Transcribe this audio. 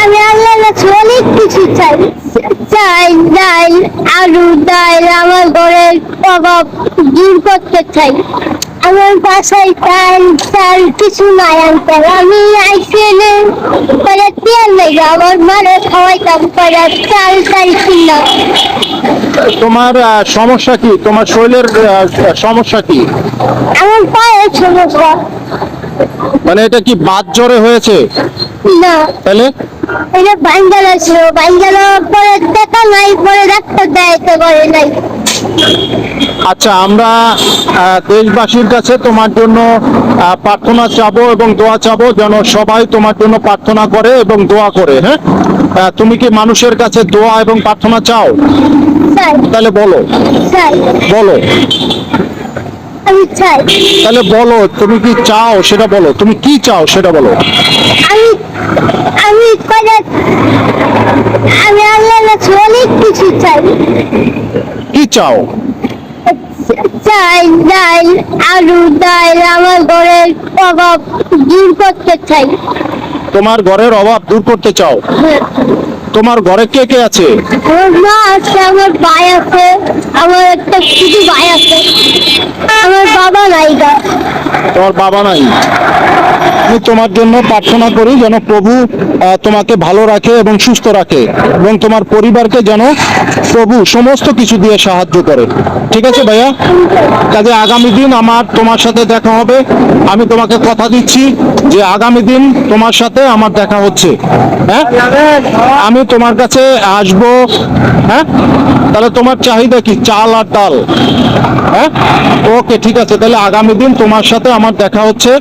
আমি আল্লাহর কাছে অনেক কিছু চাই। চাই ডাল, আলু, ডাল, আমার ঘরের অভাব দূর করতে চাই। আমার বাসায় চাল কিছু নাই আনতে, আমি আইসিএলে করে তেল লেগে আমার মারে খাওয়াইতাম করে চাল কিনলাম। তোমার সমস্যা কি? তোমার শরীরের সমস্যা কি? আমার পায়ের সমস্যা। মানে এটা কি বাত জ্বরে হয়েছে? না, তাহলে এটা বাঙ্গাল ছিল, বাঙ্গাল পরে দেখা নাই, পরে ডাক্তার দেখাইতে পারে নাই। আচ্ছা, আমরা দেশবাসীর কাছে তোমার জন্য প্রার্থনা চাবো এবং দোয়া চাবো, যেন সবাই তোমার জন্য প্রার্থনা করে এবং দোয়া করে। হ্যাঁ, তুমি কি মানুষের কাছে দোয়া এবং প্রার্থনা চাও? চাই, তাহলে বলো, চাই, বলো, আমি চাই। তাহলে বলো তুমি কি চাও সেটা বলো, তুমি কি চাও সেটা বলো। আমি আমি করে আমি আল্লাহর কাছে অনেক কিছু চাই। কি চাও? চাই ডাল, আলু, ডাল, আমার ঘরের অভাব দূর করতে চাই। তোমার ঘরের অভাব দূর করতে চাও? তোমার ঘরে কে কে আছে? আমার মা আছে, আমার ভাই আছে, আমার একটা ছোট ভাই আছে, আমার বাবা নাই গা। তোমার বাবা নাই? আমি তোমার জন্য প্রার্থনা করি যেন প্রভু তোমাকে ভালো রাখে এবং সুস্থ রাখে, এবং তোমার পরিবারকে যেন প্রভু সমস্ত কিছু দিয়ে সাহায্য করে। ঠিক আছে ভাইয়া? কাজে আগামী দিন আমার তোমার সাথে দেখা হবে। আমি তোমাকে কথা দিচ্ছি যে আগামী দিন তোমার সাথে আমার দেখা হচ্ছে। হ্যাঁ, আমি তোমার কাছে আসবো। হ্যাঁ, তাহলে তোমার চাহিদা কি? চাল আর ডাল? হ্যাঁ, ওকে, ঠিক আছে, তাহলে আগামী দিন তোমার সাথে আমার দেখা হচ্ছে।